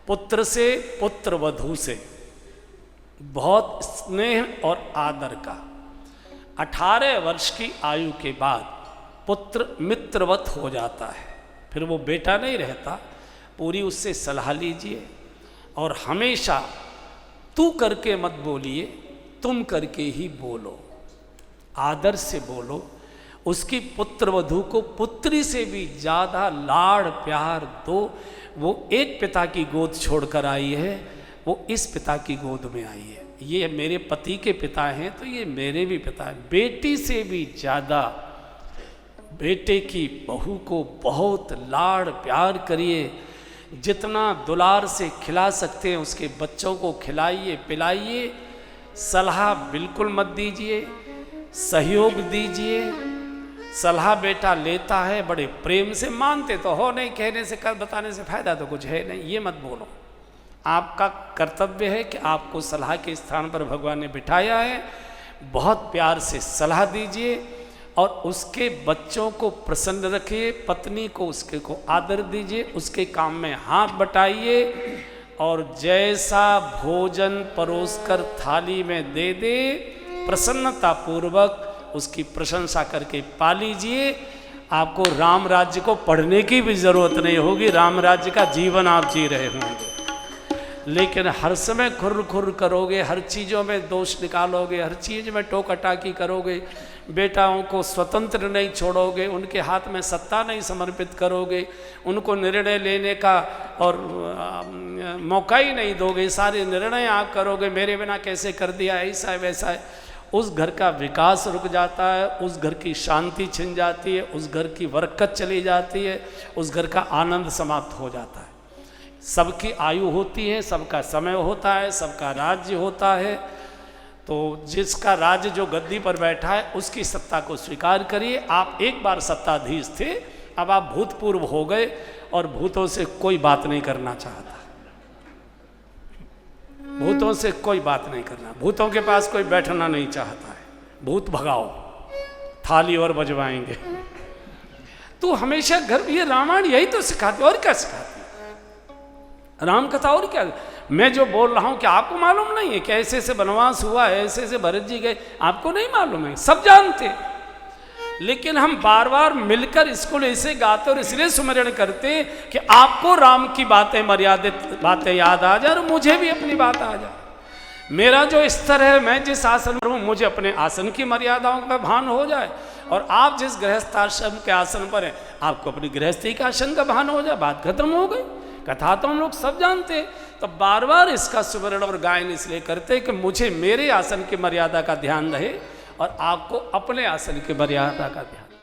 पुत्र से, पुत्र वधू से बहुत स्नेह और आदर का। 18 वर्ष की आयु के बाद पुत्र मित्रवत हो जाता है, फिर वो बेटा नहीं रहता। पूरी उससे सलाह लीजिए और हमेशा तू करके मत बोलिए, तुम करके ही बोलो, आदर से बोलो। उसकी पुत्र वधू को पुत्री से भी ज़्यादा लाड़ प्यार दो। वो एक पिता की गोद छोड़कर आई है, वो इस पिता की गोद में आई है। ये मेरे पति के पिता हैं तो ये मेरे भी पिता हैं। बेटी से भी ज़्यादा बेटे की बहू को बहुत लाड़ प्यार करिए। जितना दुलार से खिला सकते हैं उसके बच्चों को खिलाइए पिलाइए। सलाह बिल्कुल मत दीजिए, सहयोग दीजिए। सलाह बेटा लेता है बड़े प्रेम से, मानते तो हो नहीं, कहने से कर बताने से फायदा तो कुछ है नहीं, ये मत बोलो। आपका कर्तव्य है कि आपको सलाह के स्थान पर भगवान ने बिठाया है, बहुत प्यार से सलाह दीजिए और उसके बच्चों को प्रसन्न रखिए। पत्नी को उसके को आदर दीजिए, उसके काम में हाथ बटाइए और जैसा भोजन परोसकर थाली में दे दे प्रसन्नता पूर्वक उसकी प्रशंसा करके पा लीजिए। आपको राम राज्य को पढ़ने की भी जरूरत नहीं होगी, राम राज्य का जीवन आप जी रहे होंगे। लेकिन हर समय खुर खुर करोगे, हर चीज़ों में दोष निकालोगे, हर चीज़ में टोकटाकी करोगे, बेटाओं को स्वतंत्र नहीं छोड़ोगे, उनके हाथ में सत्ता नहीं समर्पित करोगे, उनको निर्णय लेने का और मौका ही नहीं दोगे, सारे निर्णय आप करोगे, मेरे बिना कैसे कर दिया, ऐसा है वैसा है, उस घर का विकास रुक जाता है, उस घर की शांति छिन जाती है, उस घर की बरकत चली जाती है, उस घर का आनंद समाप्त हो जाता है। सबकी आयु होती है, सबका समय होता है, सबका राज्य होता है। तो जिसका राज्य जो गद्दी पर बैठा है उसकी सत्ता को स्वीकार करिए। आप एक बार सत्ताधीश थे, अब आप भूतपूर्व हो गए और भूतों से कोई बात नहीं करना चाहता। भूतों से कोई बात नहीं करना, भूतों के पास कोई बैठना नहीं चाहता है। भूत भगाओ, थाली और बजवाएंगे। तो हमेशा घर, ये रामायण यही तो सिखाती, और क्या सिखाती राम कथा, और क्या। मैं जो बोल रहा हूं कि आपको मालूम नहीं है कि ऐसे ऐसे वनवास हुआ है, ऐसे ऐसे भरत जी गए, आपको नहीं मालूम है, सब जानते। लेकिन हम बार बार मिलकर इसको ऐसे गाते और इसलिए सुमिरन करते कि आपको राम की बातें, मर्यादित बातें याद आ जाए और मुझे भी अपनी बात आ जाए। मेरा जो स्तर है, मैं जिस आसन पर हूँ, मुझे अपने आसन की मर्यादाओं का भान हो जाए, और आप जिस गृहस्थाश्रम के आसन पर हैं आपको अपनी गृहस्थी के आसन का भान हो जाए, बात खत्म हो गई। कथा तो हम लोग सब जानते हैं, तो बार बार इसका सुमिरन और गायन इसलिए करते कि मुझे मेरे आसन की मर्यादा का ध्यान रहे और आपको अपने आसन की मर्यादा का ध्यान।